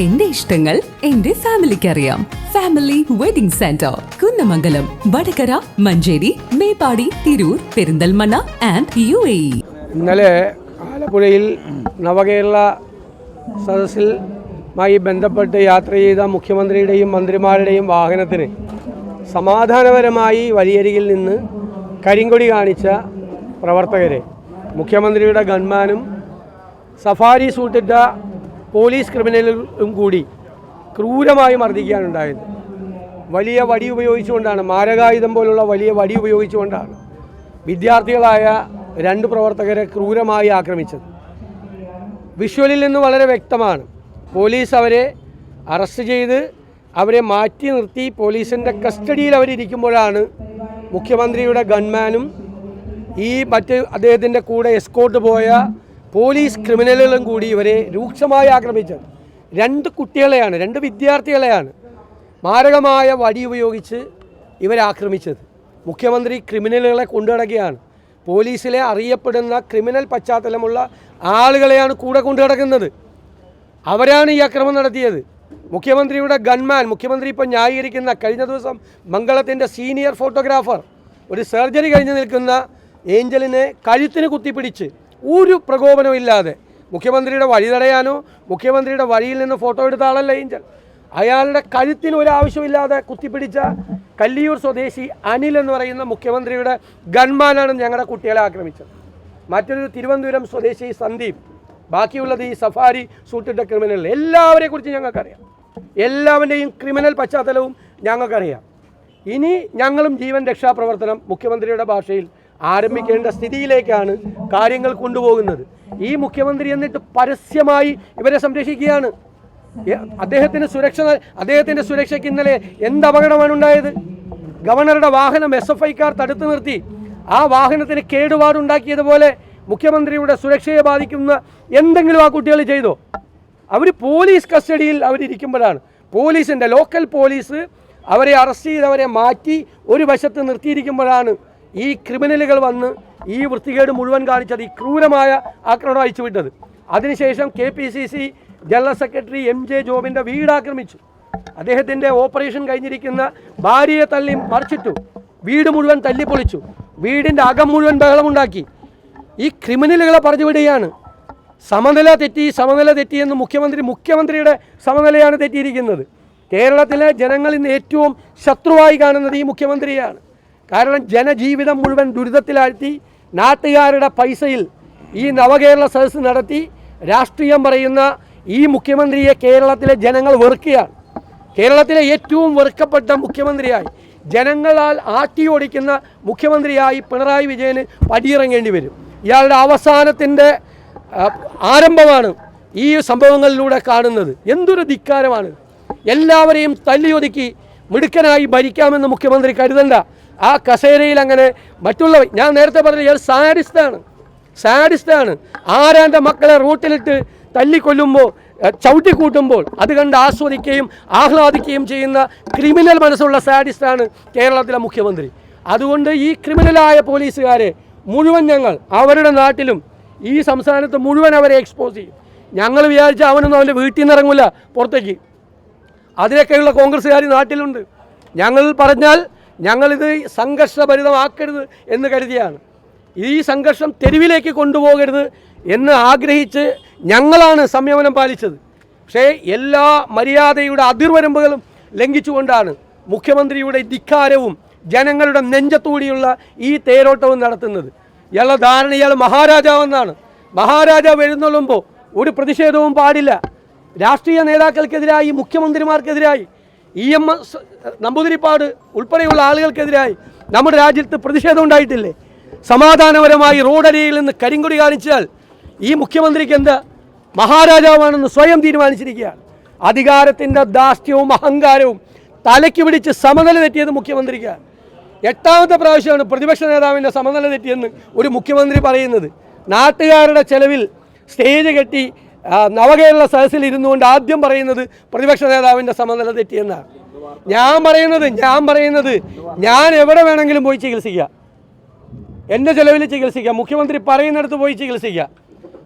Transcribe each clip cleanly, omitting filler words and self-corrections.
എന്റെ ഇഷ്ടങ്ങൾ എന്റെ ഫാമിലിക്ക് അറിയാം. Family wedding centre, Kunnamangalam, Vadakara, Manjeri, Meppadi, Tirur, Perinthalmanna and UAE. ഇന്നലെ ആലപ്പുഴയിൽ നവകേരള സദസ്സിലുമായി ബന്ധപ്പെട്ട് യാത്ര ചെയ്ത മുഖ്യമന്ത്രിയുടെയും മന്ത്രിമാരുടെയും വാഹനത്തിന് സമാധാനപരമായി വഴിയരികിൽ നിന്ന് കരിങ്കൊടി കാണിച്ച പ്രവർത്തകരെ മുഖ്യമന്ത്രിയുടെ ഗൺമാനും സഫാരി സൂട്ടിട്ട പോലീസ് ക്രിമിനലും കൂടി ക്രൂരമായി മർദ്ദിക്കാനുണ്ടായത്. വലിയ വടി ഉപയോഗിച്ചുകൊണ്ടാണ്, മാരകായുധം പോലുള്ള വലിയ വടി ഉപയോഗിച്ചുകൊണ്ടാണ് വിദ്യാർത്ഥികളായ 2 പ്രവർത്തകരെ ക്രൂരമായി ആക്രമിച്ചത്. വിഷ്വലിൽ നിന്ന് വളരെ വ്യക്തമാണ്. പോലീസ് അവരെ അറസ്റ്റ് ചെയ്ത് അവരെ മാറ്റി നിർത്തി പോലീസിൻ്റെ കസ്റ്റഡിയിൽ അവരിയ്ക്കുമ്പോഴാണ് മുഖ്യമന്ത്രിയുടെ ഗൺമാനും മറ്റ് അദ്ദേഹത്തിൻ്റെ കൂടെ എസ്കോർട്ട് പോയ പോലീസ് ക്രിമിനലുകളും കൂടി ഇവരെ രൂക്ഷമായി ആക്രമിച്ചത്. 2 കുട്ടികളെയാണ്, 2 വിദ്യാർത്ഥികളെയാണ് മാരകമായ വടി ഉപയോഗിച്ച് ഇവരാക്രമിച്ചത്. മുഖ്യമന്ത്രി ക്രിമിനലുകളെ കൊണ്ടുനടക്കുകയാണ്. പോലീസിലെ അറിയപ്പെടുന്ന ക്രിമിനൽ പശ്ചാത്തലമുള്ള ആളുകളെയാണ് കൂടെ കൊണ്ടുനടക്കുന്നത്. അവരാണ് ഈ അക്രമം നടത്തിയത്. മുഖ്യമന്ത്രിയുടെ ഗൺമാൻ, മുഖ്യമന്ത്രി ഇപ്പോൾ ന്യായീകരിക്കുന്ന കഴിഞ്ഞ ദിവസം മംഗളത്തിൻ്റെ സീനിയർ ഫോട്ടോഗ്രാഫർ ഒരു സർജറി കഴിഞ്ഞ് നിൽക്കുന്ന ഏഞ്ചലിനെ കഴുത്തിന് കുത്തിപ്പിടിച്ച് ഒരു പ്രകോപനമില്ലാതെ മുഖ്യമന്ത്രിയുടെ വഴി തടയാനോ മുഖ്യമന്ത്രിയുടെ വഴിയിൽ നിന്ന് ഫോട്ടോ എടുത്ത ആളല്ല ഏഞ്ചൽ. അയാളുടെ കഴുത്തിന് ഒരാവശ്യമില്ലാതെ കുത്തിപ്പിടിച്ച കല്ലിയൂർ സ്വദേശി അനിൽ എന്ന് പറയുന്ന മുഖ്യമന്ത്രിയുടെ ഗൺമാനാണ് ഞങ്ങളുടെ കുട്ടികളെ ആക്രമിച്ചത്. മറ്റൊരു തിരുവനന്തപുരം സ്വദേശി സന്ദീപ്. ബാക്കിയുള്ളത് ഈ സഫാരി സൂട്ടിട്ട ക്രിമിനൽ. എല്ലാവരെക്കുറിച്ച് ഞങ്ങൾക്കറിയാം. എല്ലാവരുടെയും ക്രിമിനൽ പശ്ചാത്തലവും ഞങ്ങൾക്കറിയാം. ഇനി ഞങ്ങളും ജീവൻ രക്ഷാപ്രവർത്തനം മുഖ്യമന്ത്രിയുടെ ഭാഷയിൽ ആരംഭിക്കേണ്ട സ്ഥിതിയിലേക്കാണ് കാര്യങ്ങൾ കൊണ്ടുപോകുന്നത്. ഈ മുഖ്യമന്ത്രി എന്നിട്ട് പരസ്യമായി ഇവരെ സംരക്ഷിക്കുകയാണ്. അദ്ദേഹത്തിൻ്റെ സുരക്ഷയ്ക്ക് ഇന്നലെ എന്ത് അപകടമാണ് ഉണ്ടായത്? ഗവർണറുടെ വാഹനം SFIക്കാർ തടുത്തു നിർത്തി. ആ വാഹനത്തിന് കേടുപാടുണ്ടാക്കിയതുപോലെ മുഖ്യമന്ത്രിയുടെ സുരക്ഷയെ ബാധിക്കുന്ന എന്തെങ്കിലും ആ കുട്ടികൾ ചെയ്തോ? അവർ പോലീസ് കസ്റ്റഡിയിൽ അവരിയ്ക്കുമ്പോഴാണ്, പോലീസിൻ്റെ ലോക്കൽ പോലീസ് അവരെ അറസ്റ്റ് ചെയ്ത് അവരെ മാറ്റി ഒരു വശത്ത് നിർത്തിയിരിക്കുമ്പോഴാണ് ഈ ക്രിമിനലുകൾ വന്ന് ഈ വൃത്തികേട് മുഴുവൻ കാണിച്ചത്, ഈ ക്രൂരമായ ആക്രമണം അയച്ചുവിട്ടത്. അതിനുശേഷം KPCC ജനറൽ സെക്രട്ടറി MJ ജോബിൻ്റെ വീട് ആക്രമിച്ചു. അദ്ദേഹത്തിൻ്റെ ഓപ്പറേഷൻ കഴിഞ്ഞിരിക്കുന്ന ഭാര്യയെ തള്ളി മറിച്ചിട്ടു. വീട് മുഴുവൻ തല്ലിപ്പൊളിച്ചു. വീടിൻ്റെ അകം മുഴുവൻ ബഹളമുണ്ടാക്കി. ഈ ക്രിമിനലുകളെ പറഞ്ഞു വിടുകയാണ്. സമനില തെറ്റിയെന്ന് മുഖ്യമന്ത്രിയുടെ സമനിലയാണ് തെറ്റിയിരിക്കുന്നത്. കേരളത്തിലെ ജനങ്ങൾ ഇന്ന് ഏറ്റവും ശത്രുവായി കാണുന്നത് ഈ മുഖ്യമന്ത്രിയാണ്. കാരണം ജനജീവിതം മുഴുവൻ ദുരിതത്തിലാഴ്ത്തി നാട്ടുകാരുടെ പൈസയിൽ ഈ നവകേരള സദസ്സ് നടത്തി രാഷ്ട്രീയം പറയുന്ന ഈ മുഖ്യമന്ത്രിയെ കേരളത്തിലെ ജനങ്ങൾ വെറുക്കുകയാണ്. കേരളത്തിലെ ഏറ്റവും വെറുക്കപ്പെട്ട മുഖ്യമന്ത്രിയായി, ജനങ്ങളാൽ ആട്ടിയോടിക്കുന്ന മുഖ്യമന്ത്രിയായി പിണറായി വിജയന് പടിയിറങ്ങേണ്ടി വരും. ഇയാളുടെ അവസാനത്തിൻ്റെ ആരംഭമാണ് ഈ സംഭവങ്ങളിലൂടെ കാണുന്നത്. എന്തൊരു ധിക്കാരമാണ്! എല്ലാവരെയും തല്ലിയൊതുക്കി മിടുക്കനായി ഭരിക്കാമെന്ന് മുഖ്യമന്ത്രി കരുതണ്ട. ആ കസേരയിൽ അങ്ങനെ മറ്റുള്ളവർ, ഞാൻ നേരത്തെ പറഞ്ഞ ഇയാൾ സാഡിസ്റ്റാണ്. ആരാൻ്റെ മക്കളെ റൂട്ടിലിട്ട് തല്ലിക്കൊല്ലുമ്പോൾ, ചവിട്ടിക്കൂട്ടുമ്പോൾ അത് കണ്ട് ആസ്വദിക്കുകയും ആഹ്ലാദിക്കുകയും ചെയ്യുന്ന ക്രിമിനൽ മനസ്സുള്ള സാഡിസ്റ്റാണ് കേരളത്തിലെ മുഖ്യമന്ത്രി. അതുകൊണ്ട് ഈ ക്രിമിനലായ പോലീസുകാരെ മുഴുവൻ ഞങ്ങൾ അവരുടെ നാട്ടിലും ഈ സംസ്ഥാനത്ത് മുഴുവൻ അവരെ എക്സ്പോസ് ചെയ്യും. ഞങ്ങൾ വിചാരിച്ചാൽ അവനൊന്നും അവൻ്റെ വീട്ടിൽ നിന്ന് ഇറങ്ങില്ല പുറത്തേക്ക്. അതിനൊക്കെയുള്ള കോൺഗ്രസ്സുകാർ നാട്ടിലുണ്ട്. ഞങ്ങൾ പറഞ്ഞാൽ ഞങ്ങളിത് സംഘർഷഭരിതമാക്കരുത് എന്ന് കരുതിയാണ്. ഈ സംഘർഷം തെരുവിലേക്ക് കൊണ്ടുപോകരുത് എന്ന് ആഗ്രഹിച്ച് ഞങ്ങളാണ് സംയമനം പാലിച്ചത്. പക്ഷേ എല്ലാ മര്യാദയുടെ അതിർവരമ്പുകളും ലംഘിച്ചുകൊണ്ടാണ് മുഖ്യമന്ത്രിയുടെ ധിക്കാരവും ജനങ്ങളുടെ നെഞ്ചത്തൂടിയുള്ള ഈ തേരോട്ടവും നടത്തുന്നത്. ഇയാളുടെ ധാരണ ഇയാൾ മഹാരാജാവെന്നാണ്. മഹാരാജാവ് എഴുന്നള്ളുമ്പോൾ ഒരു പ്രതിഷേധവും പാടില്ല. രാഷ്ട്രീയ നേതാക്കൾക്കെതിരായി, മുഖ്യമന്ത്രിമാർക്കെതിരായി, EMS നമ്പൂതിരിപ്പാട് ഉൾപ്പെടെയുള്ള ആളുകൾക്കെതിരായി നമ്മുടെ രാജ്യത്ത് പ്രതിഷേധം ഉണ്ടായിട്ടില്ലേ? സമാധാനപരമായി റോഡരിയിൽ നിന്ന് കരിങ്കൊടി കാണിച്ചാൽ ഈ മുഖ്യമന്ത്രിക്ക് എന്താ, മഹാരാജാവാണെന്ന് സ്വയം തീരുമാനിച്ചിരിക്കുകയാണ്. അധികാരത്തിൻ്റെ ധാർഷ്ട്യവും അഹങ്കാരവും തലയ്ക്ക് പിടിച്ച് സമനില തെറ്റിയത് മുഖ്യമന്ത്രിക്കാണ്. 8ാമത്തെ പ്രാവശ്യമാണ് പ്രതിപക്ഷ നേതാവിൻ്റെ സമനില തെറ്റിയെന്ന് ഒരു മുഖ്യമന്ത്രി പറയുന്നത്. നാട്ടുകാരുടെ ചെലവിൽ സ്റ്റേജ് കെട്ടി നവകേരള സദസ്സിൽ ഇരുന്നുകൊണ്ട് ആദ്യം പറയുന്നത് പ്രതിപക്ഷ നേതാവിൻ്റെ സമനില തെറ്റിയെന്നാണ്. ഞാൻ പറയുന്നത് ഞാൻ എവിടെ വേണമെങ്കിലും പോയി ചികിത്സിക്കുക, എൻ്റെ ചെലവിൽ ചികിത്സിക്കുക, മുഖ്യമന്ത്രി പറയുന്നിടത്ത് പോയി ചികിത്സിക്കുക.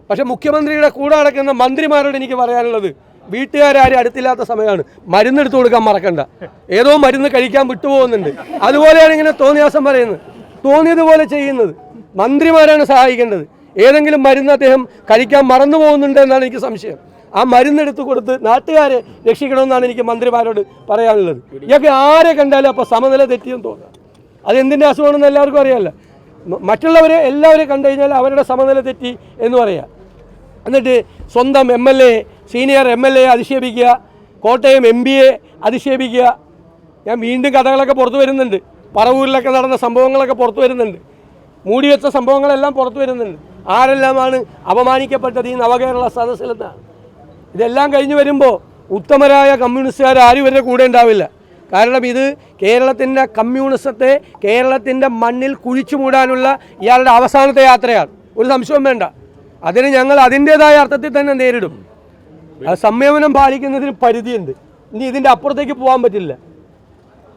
പക്ഷെ മുഖ്യമന്ത്രിയുടെ കൂടെ നടക്കുന്ന മന്ത്രിമാരോട് എനിക്ക് പറയാനുള്ളത്, വീട്ടുകാരും അടുത്തില്ലാത്ത സമയമാണ്. മരുന്നെടുത്ത് കൊടുക്കാൻ മറക്കണ്ട. ഏതോ മരുന്ന് കഴിക്കാൻ വിട്ടുപോകുന്നുണ്ട്. അതുപോലെയാണ് ഇങ്ങനെ തോന്നിയാസം പറയുന്നത്, തോന്നിയതുപോലെ ചെയ്യുന്നത്. മന്ത്രിമാരാണ് സഹായിക്കേണ്ടത്. ഏതെങ്കിലും മരുന്ന് അദ്ദേഹം കഴിക്കാൻ മറന്നു പോകുന്നുണ്ട് എന്നാണ് എനിക്ക് സംശയം. ആ മരുന്നെടുത്ത് കൊടുത്ത് നാട്ടുകാരെ രക്ഷിക്കണമെന്നാണ് എനിക്ക് മന്ത്രിമാരോട് പറയാനുള്ളത്. ഇയാൾക്ക് ആരെ കണ്ടാലും അപ്പോൾ സമനില തെറ്റിയെന്ന് തോന്നുക. അതെന്തിൻ്റെ അസുഖമാണെന്ന് എല്ലാവർക്കും അറിയാമല്ലോ. മറ്റുള്ളവരെ എല്ലാവരെയും കണ്ടു കഴിഞ്ഞാൽ അവരുടെ സമനില തെറ്റി എന്ന് പറയാം. എന്നിട്ട് സ്വന്തം MLA, സീനിയർ MLA അധിക്ഷേപിക്കുക, കോട്ടയം MPയെ അധിക്ഷേപിക്കുക. ഞാൻ വീണ്ടും കഥകളൊക്കെ പുറത്തു വരുന്നുണ്ട്. പറവൂരിലൊക്കെ നടന്ന സംഭവങ്ങളൊക്കെ പുറത്തു വരുന്നുണ്ട്. മൂടി വെച്ച സംഭവങ്ങളെല്ലാം പുറത്തു വരുന്നുണ്ട്. ആരെല്ലാമാണ് അപമാനിക്കപ്പെട്ടത് ഈ നവകേരള സദസ്സിലെന്നാണ്. ഇതെല്ലാം കഴിഞ്ഞ് വരുമ്പോൾ ഉത്തമരായ കമ്മ്യൂണിസ്റ്റുകാർ ആരും ഇവരുടെ കൂടെ ഉണ്ടാവില്ല. കാരണം ഇത് കേരളത്തിൻ്റെ കമ്മ്യൂണിസത്തെ കേരളത്തിൻ്റെ മണ്ണിൽ കുഴിച്ചു മൂടാനുള്ള ഇയാളുടെ അവസാനത്തെ യാത്രയാണ്. ഒരു സംശയവും വേണ്ട. അതിന് ഞങ്ങൾ അതിൻ്റേതായ അർത്ഥത്തിൽ തന്നെ നേരിടും. അത് സംയമനം പാലിക്കുന്നതിന് പരിധിയുണ്ട്. ഇനി ഇതിൻ്റെ അപ്പുറത്തേക്ക് പോകാൻ പറ്റില്ല.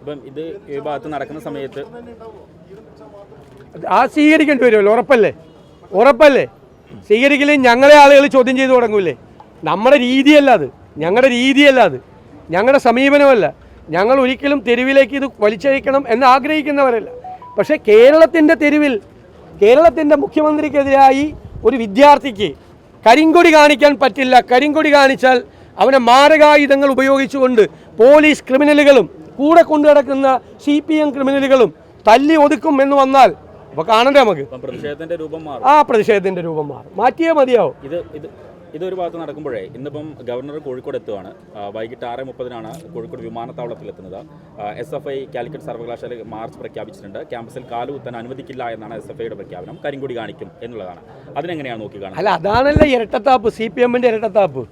ഇപ്പം ഇത് ഈ ഭാഗത്ത് നടക്കുന്ന സമയത്ത് ആ സ്വീകരിക്കേണ്ടി വരുമല്ലോ. ഉറപ്പല്ലേ സ്വീകരിക്കലും ഞങ്ങളെ ആളുകൾ ചോദ്യം ചെയ്തു തുടങ്ങൂലേ. നമ്മുടെ രീതിയല്ല അത്, ഞങ്ങളുടെ സമീപനമല്ല. ഞങ്ങൾ ഒരിക്കലും തെരുവിലേക്ക് ഇത് വലിച്ചഴിക്കണം എന്ന് ആഗ്രഹിക്കുന്നവരല്ല. പക്ഷേ കേരളത്തിൻ്റെ തെരുവിൽ കേരളത്തിൻ്റെ മുഖ്യമന്ത്രിക്കെതിരായി ഒരു വിദ്യാർത്ഥിക്ക് കരിങ്കൊടി കാണിക്കാൻ പറ്റില്ല. കരിങ്കൊടി കാണിച്ചാൽ അവനെ മാരകായുധങ്ങൾ ഉപയോഗിച്ചുകൊണ്ട് പോലീസ് ക്രിമിനലുകളും കൂടെ കൊണ്ടു നടക്കുന്ന CPM ക്രിമിനലുകളും തല്ലി ഒതുക്കും എന്ന് വന്നാൽ അപ്പോൾ കാണണ്ടേ നമുക്ക്. പ്രതിഷേധത്തിന്റെ രൂപം മാറും. ആ പ്രതിഷേധത്തിൻ്റെ രൂപം മാറും. മാറ്റിയേ മതിയാവും. ഇതൊരു ഭാഗത്ത് നടക്കുമ്പോഴേ ഇന്നിപ്പം ഗവർണർ കോഴിക്കോട് എത്തുകയാണ്. വൈകിട്ട് 6:30 കോഴിക്കോട് വിമാനത്താവളത്തിലെത്തുന്നത്. SFI കാലിക്കറ്റ് സർവകലാശാല മാർച്ച് പ്രഖ്യാപിച്ചിട്ടുണ്ട്. ക്യാമ്പസിൽ കാലുകുത്താൻ അനുവദിക്കില്ല എന്നാണ് SFIയുടെ പ്രഖ്യാപനം. കരിങ്കൊടി കാണിക്കും എന്നുള്ളതാണ്. അതിനെങ്ങനെയാണ് നോക്കിക്കാണുന്നത്? അല്ല, അതാണല്ലോ ഇരട്ടത്താപ്പ്. CPMൻ്റെ ഇരട്ടത്താപ്പ്.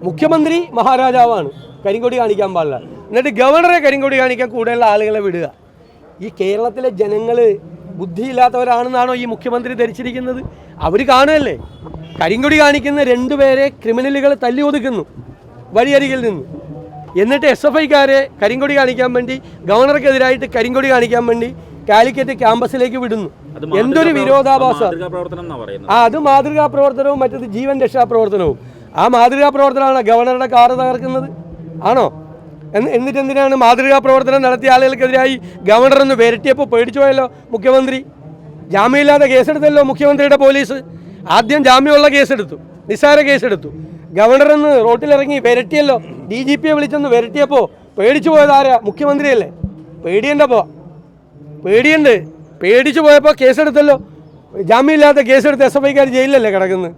മുഖ്യമന്ത്രി മഹാരാജാവാണ്, കരിങ്കൊടി കാണിക്കാൻ പാടില്ല. എന്നിട്ട് ഗവർണറെ കരിങ്കൊടി കാണിക്കാൻ കൂടുതലുള്ള ആളുകളെ വിടുക. ഈ കേരളത്തിലെ ജനങ്ങൾ ബുദ്ധിയില്ലാത്തവരാണെന്നാണോ ഈ മുഖ്യമന്ത്രി ധരിച്ചിരിക്കുന്നത്? അവർ കാണുകയല്ലേ, കരിങ്കൊടി കാണിക്കുന്ന 2 പേരെ ക്രിമിനലുകൾ തല്ലി ഒതുക്കുന്നു വഴിയരികിൽ നിന്ന്. എന്നിട്ട് SFIക്കാരെ കരിങ്കൊടി കാണിക്കാൻ വേണ്ടി, ഗവർണർക്കെതിരായിട്ട് കരിങ്കൊടി കാണിക്കാൻ വേണ്ടി കാലിക്കറ്റ് ക്യാമ്പസിലേക്ക് വിടുന്നു. എന്തൊരു വിരോധാഭാസം. അത് മാതൃകാ പ്രവർത്തനവും മറ്റത് ജീവൻ രക്ഷാ പ്രവർത്തനവും. ആ മാതൃകാ പ്രവർത്തനമാണ് ഗവർണറുടെ കാറ് തകർക്കുന്നത് ആണോ? എന്നിട്ട് എന്തിനാണ് മാതൃകാ പ്രവർത്തനം നടത്തിയ ആളുകൾക്കെതിരായി ഗവർണർ ഒന്ന് വിരട്ടിയപ്പോൾ പേടിച്ചു പോയല്ലോ മുഖ്യമന്ത്രി. ജാമ്യമില്ലാതെ കേസെടുത്തല്ലോ മുഖ്യമന്ത്രിയുടെ പോലീസ്. ആദ്യം ജാമ്യമുള്ള കേസെടുത്തു, നിസ്സാര കേസെടുത്തു. ഗവർണറെന്ന് റോട്ടിലിറങ്ങി വിരട്ടിയല്ലോ. DGPയെ വിളിച്ചൊന്ന് വിരട്ടിയപ്പോൾ പേടിച്ചു പോയത് ആരാ? മുഖ്യമന്ത്രിയല്ലേ. പേടിച്ചു പോയപ്പോൾ കേസെടുത്തല്ലോ. ജാമ്യമില്ലാത്ത കേസെടുത്ത് SFIക്കാർ ജയിലിലല്ലേ കിടക്കുന്നത്.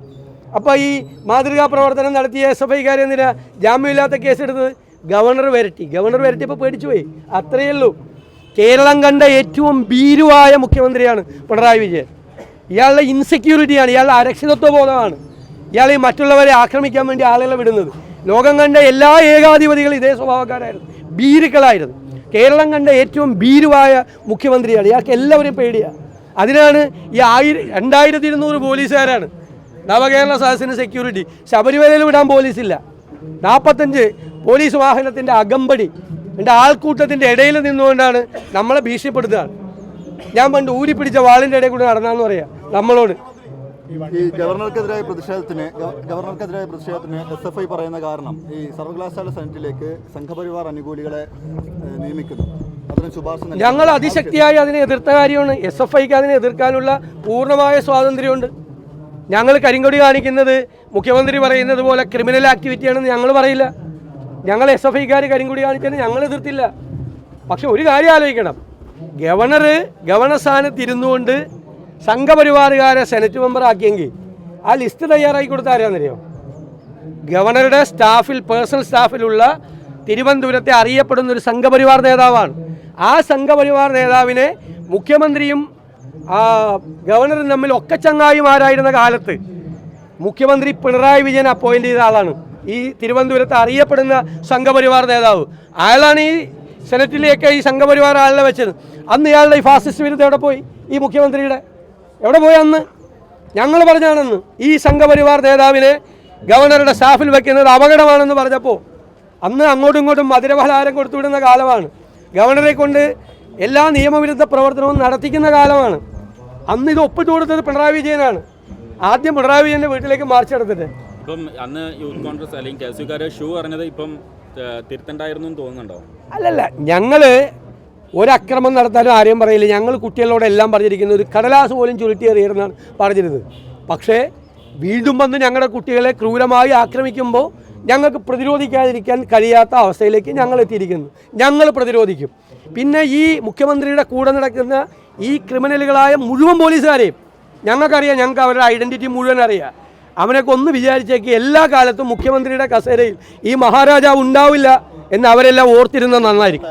അപ്പോൾ ഈ മാതൃകാ പ്രവർത്തനം നടത്തിയ SFIക്കാർ എന്തിനാ ജാമ്യമില്ലാത്ത കേസെടുത്തത്? ഗവർണർ വിരട്ടിയപ്പോൾ പേടിച്ചു പോയി. അത്രയേ ഉള്ളൂ. കേരളം കണ്ട ഏറ്റവും ഭീരുവായ മുഖ്യമന്ത്രിയാണ് പിണറായി വിജയൻ. ഇയാളുടെ ഇൻസെക്യൂരിറ്റിയാണ്, ഇയാളുടെ അരക്ഷിതത്വ ബോധമാണ് ഇയാൾ ഈ മറ്റുള്ളവരെ ആക്രമിക്കാൻ വേണ്ടി ആളുകളെ വിടുന്നത്. ലോകം കണ്ട എല്ലാ ഏകാധിപതികളും ഇതേ സ്വഭാവക്കാരായിരുന്നു, ഭീരുക്കളായിരുന്നു. കേരളം കണ്ട ഏറ്റവും ഭീരുവായ മുഖ്യമന്ത്രിയാണ്. ഇയാൾക്ക് എല്ലാവരും പേടിയാണ്. അതിനാണ് ഈ 2200 പോലീസുകാരാണ് നവകേരള സദസ്സിന് സെക്യൂരിറ്റി. ശബരിമലയിൽ വിടാൻ പോലീസില്ല. 45 പോലീസ് വാഹനത്തിൻ്റെ അകമ്പടി എൻ്റെ ആൾക്കൂട്ടത്തിൻ്റെ ഇടയിൽ നിന്നുകൊണ്ടാണ് നമ്മളെ ഭീഷണിപ്പെടുത്തുകയാണ്. ഞാൻ പണ്ട് ഊരിപ്പിടിച്ച വാളിൻ്റെ ഇടയിൽ കൂടെ നടന്നാന്ന് പറയാം നമ്മളോട്. ഈ ഗവർണർക്കെതിരായ പ്രതിഷേധത്തിന് SFI പറയുന്ന കാരണം ഈ സർവകലാശാല സെനറ്റിലേക്ക് സംഘപരിവാർ അനുകൂലികളെ നിയമിക്കുന്നു. അതിന് ശുപാർശ ഞങ്ങൾ അതിശക്തിയായി അതിനെ എതിർത്ത കാര്യമാണ്. SFIക്ക് അതിനെ എതിർക്കാനുള്ള പൂർണ്ണമായ സ്വാതന്ത്ര്യമുണ്ട്. ഞങ്ങൾ കരിങ്കൊടി കാണിക്കുന്നത് മുഖ്യമന്ത്രി പറയുന്നത് പോലെ ക്രിമിനൽ ആക്ടിവിറ്റിയാണെന്ന് ഞങ്ങൾ പറയില്ല. ഞങ്ങൾ SFIക്കാർ കരിങ്കൊടി കാണിച്ചതിന് ഞങ്ങൾ എതിർത്തില്ല. പക്ഷെ ഒരു കാര്യം ആലോചിക്കണം, ഗവർണർ സ്ഥാനത്ത് ഇരുന്നുകൊണ്ട് സംഘപരിവാറുകാരെ സെനറ്റ് മെമ്പർ ആക്കിയെങ്കിൽ ആ ലിസ്റ്റ് തയ്യാറാക്കി കൊടുത്ത ആരാന്നറിയോ? ഗവർണറുടെ സ്റ്റാഫിൽ, പേഴ്സണൽ സ്റ്റാഫിലുള്ള തിരുവനന്തപുരത്തെ അറിയപ്പെടുന്ന ഒരു സംഘപരിവാർ നേതാവാണ്. ആ സംഘപരിവാർ നേതാവിനെ മുഖ്യമന്ത്രിയും ഗവർണറും തമ്മിൽ ഒക്കെ ചങ്ങായിമാരായിരുന്ന കാലത്ത് മുഖ്യമന്ത്രി പിണറായി വിജയൻ അപ്പോയിൻ്റ് ചെയ്ത ആളാണ് ഈ തിരുവനന്തപുരത്ത് അറിയപ്പെടുന്ന സംഘപരിവാർ നേതാവ്. അയാളാണ് ഈ സെനറ്റിലേക്ക് ഈ സംഘപരിവാർ ആളിനെ വെച്ചത്. അന്ന് ഇയാളുടെ ഈ ഫാസിസ്റ്റ് വിരുദ്ധം എവിടെ പോയി? ഈ മുഖ്യമന്ത്രിയുടെ എവിടെ പോയി? അന്ന് ഞങ്ങൾ പറഞ്ഞാണെന്ന് ഈ സംഘപരിവാർ നേതാവിനെ ഗവർണറുടെ സ്റ്റാഫിൽ വെക്കുന്നത് അപകടമാണെന്ന് പറഞ്ഞപ്പോൾ അന്ന് അങ്ങോട്ടും ഇങ്ങോട്ടും മധുരപലഹാരം കൊടുത്തുവിടുന്ന കാലമാണ്. ഗവർണറെ കൊണ്ട് എല്ലാ നിയമവിരുദ്ധ പ്രവർത്തനവും നടത്തിക്കുന്ന കാലമാണ്. അന്ന് ഇത് ഒപ്പിട്ട് കൊടുത്തത് പിണറായി വിജയനാണ്. ആദ്യം പിണറായി വിജയൻ്റെ വീട്ടിലേക്ക് മാർച്ച് നടത്തിട്ട് ഇപ്പം അന്ന് യൂത്ത് കോൺഗ്രസ് അല്ലെങ്കിൽ KSUക്കാർ ഷൂ പറഞ്ഞത് ഇപ്പം തിരുത്തണ്ടായിരുന്നു എന്ന് തോന്നുന്നുണ്ടോ? അല്ലല്ല, ഞങ്ങൾ ഒരക്രമം നടത്താനും ആരെയും പറയില്ല. ഞങ്ങൾ കുട്ടികളോട് എല്ലാം പറഞ്ഞിരിക്കുന്നത് ഒരു കടലാസ് പോലും ചുരുട്ടി എറിയണമെന്നാണ് പറഞ്ഞിരുന്നത്. പക്ഷേ വീണ്ടും വന്ന് ഞങ്ങളുടെ കുട്ടികളെ ക്രൂരമായി ആക്രമിക്കുമ്പോൾ ഞങ്ങൾക്ക് പ്രതിരോധിക്കാതിരിക്കാൻ കഴിയാത്ത അവസ്ഥയിലേക്ക് ഞങ്ങൾ എത്തിയിരിക്കുന്നു. ഞങ്ങൾ പ്രതിരോധിക്കും. പിന്നെ ഈ മുഖ്യമന്ത്രിയുടെ കൂടെ നടക്കുന്ന ഈ ക്രിമിനലുകളായ മുഴുവൻ പോലീസുകാരെയും ഞങ്ങൾക്കറിയാം, ഞങ്ങൾക്ക് അവരുടെ ഐഡൻറ്റിറ്റി മുഴുവൻ അറിയാം. അവനൊക്കെ ഒന്ന് വിചാരിച്ചേക്ക് എല്ലാ കാലത്തും മുഖ്യമന്ത്രിയുടെ കസേരയിൽ ഈ മഹാരാജാവ് ഉണ്ടാവില്ല എന്ന് അവരെല്ലാം ഓർത്തിരുന്നത് നന്നായിരിക്കും.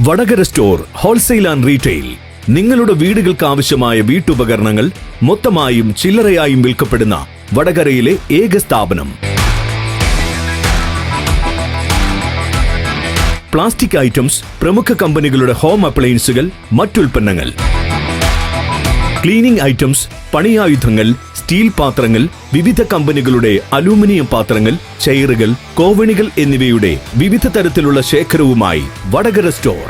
Vadakara store wholesale and retail. നിങ്ങളുടെ വീടുകൾക്ക് ആവശ്യമായ വീട്ടുപകരണങ്ങൾ മൊത്തമായും ചില്ലറയായും വിൽക്കപ്പെടുന്ന വടകരയിലെ ഏക സ്ഥാപനം. പ്ലാസ്റ്റിക് ഐറ്റംസ്, പ്രമുഖ കമ്പനികളുടെ ഹോം അപ്ലയൻസുകൾ, മറ്റുൽപ്പന്നങ്ങൾ, ക്ലീനിംഗ് ഐറ്റംസ്, പണിയായുധങ്ങൾ, സ്റ്റീൽ പാത്രങ്ങൾ, വിവിധ കമ്പനികളുടെ അലൂമിനിയം പാത്രങ്ങൾ, ചെയറുകൾ, കോവണികൾ എന്നിവയുടെ വിവിധ തരത്തിലുള്ള ശേഖരവുമായി വടകര സ്റ്റോർ.